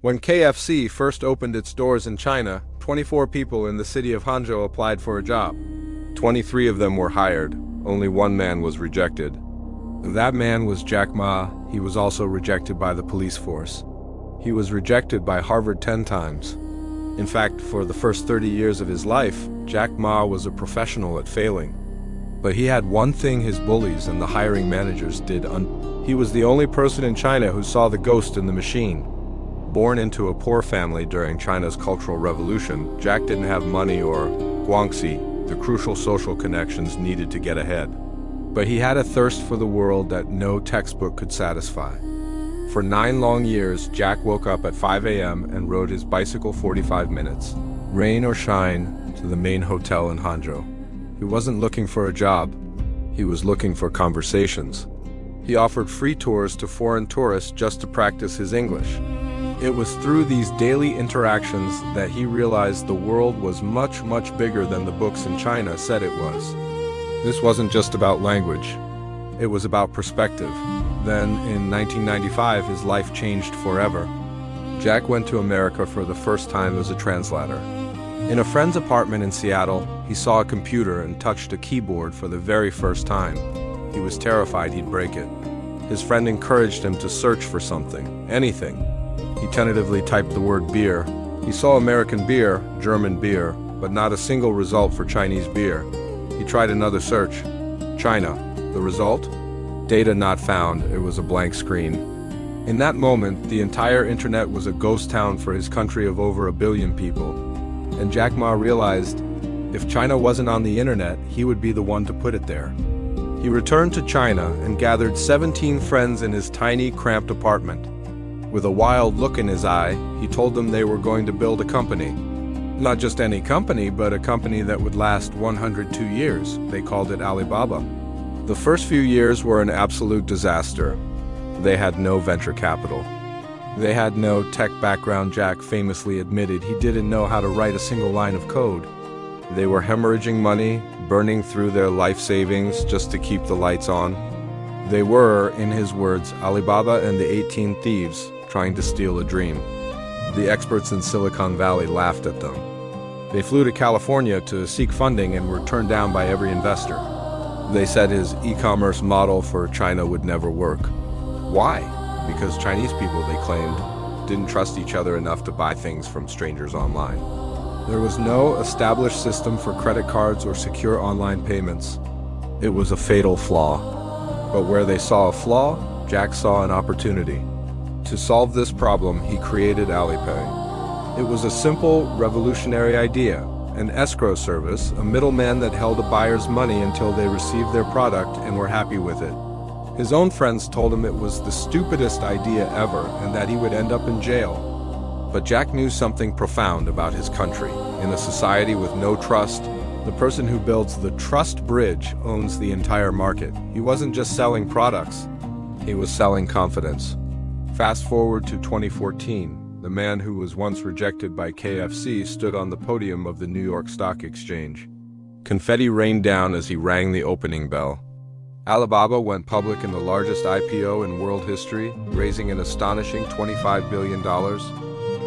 When KFC first opened its doors in China, 24 people in the city of Hangzhou applied for a job. 23 of them were hired. Only one man was rejected. That man was Jack Ma. He was also rejected by the police force. He was rejected by Harvard 10 times. In fact, for the first 30 years of his life, Jack Ma was a professional at failing. But he had one thing his bullies and the hiring managers did. He was the only person in China who saw the ghost in the machine. Born into a poor family during China's Cultural Revolution, Jack didn't have money or guangxi, the crucial social connections needed to get ahead. But he had a thirst for the world that no textbook could satisfy. For 9 long years, Jack woke up at 5 a.m. and rode his bicycle 45 minutes, rain or shine, to the main hotel in Hangzhou. He wasn't looking for a job. He was looking for conversations. He offered free tours to foreign tourists just to practice his English. It was through these daily interactions that he realized the world was much, much bigger than the books in China said it was. This wasn't just about language. It was about perspective. Then, in 1995, his life changed forever. Jack went to America for the first time as a translator. In a friend's apartment in Seattle, he saw a computer and touched a keyboard for the very first time. He was terrified he'd break it. His friend encouraged him to search for something, anything. He tentatively typed the word beer. He saw American beer, German beer, but not a single result for Chinese beer. He tried another search. China. The result? Data not found. It was a blank screen. In that moment, the entire internet was a ghost town for his country of over 1 billion people. And Jack Ma realized, if China wasn't on the internet, he would be the one to put it there. He returned to China and gathered 17 friends in his tiny, cramped apartment. With a wild look in his eye, he told them they were going to build a company. Not just any company, but a company that would last 102 years. They called it Alibaba. The first few years were an absolute disaster. They had no venture capital. They had no tech background. Jack famously admitted he didn't know how to write a single line of code. They were hemorrhaging money, burning through their life savings just to keep the lights on. They were, in his words, Alibaba and the 18 thieves trying to steal a dream. The experts in Silicon Valley laughed at them. They flew to California to seek funding and were turned down by every investor. They said his e-commerce model for China would never work. Why? Because Chinese people, they claimed, didn't trust each other enough to buy things from strangers online. There was no established system for credit cards or secure online payments. It was a fatal flaw. But where they saw a flaw, Jack saw an opportunity. To solve this problem, he created Alipay. It was a simple, revolutionary idea, an escrow service, a middleman that held a buyer's money until they received their product and were happy with it. His own friends told him it was the stupidest idea ever and that he would end up in jail. But Jack knew something profound about his country. In a society with no trust, the person who builds the trust bridge owns the entire market. He wasn't just selling products, he was selling confidence. Fast forward to 2014, the man who was once rejected by KFC stood on the podium of the New York Stock Exchange. Confetti rained down as he rang the opening bell. Alibaba went public in the largest IPO in world history, raising an astonishing $25 billion.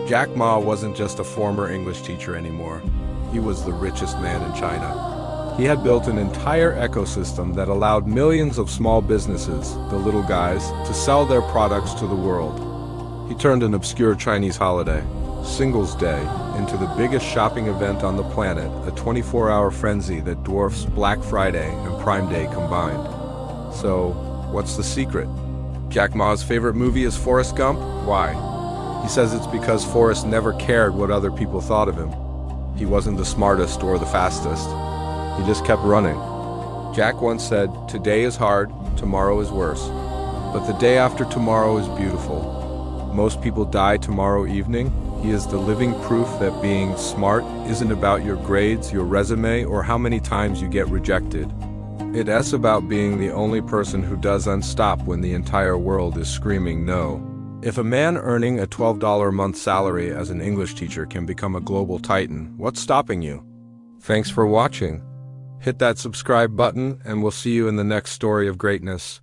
Jack Ma wasn't just a former English teacher anymore. He was the richest man in China. He had built an entire ecosystem that allowed millions of small businesses, the little guys, to sell their products to the world. He turned an obscure Chinese holiday, Singles Day, into the biggest shopping event on the planet, a 24-hour frenzy that dwarfs Black Friday and Prime Day combined. So, what's the secret? Jack Ma's favorite movie is Forrest Gump? Why? He says it's because Forrest never cared what other people thought of him. He wasn't the smartest or the fastest. He just kept running. Jack once said, "Today is hard, tomorrow is worse. But the day after tomorrow is beautiful." Most people die tomorrow evening. He is the living proof that being smart isn't about your grades, your resume, or how many times you get rejected. It's about being the only person who doesn't stop when the entire world is screaming no. If a man earning a $12 a month salary as an English teacher can become a global titan, what's stopping you? Thanks for watching. Hit that subscribe button and we'll see you in the next story of greatness.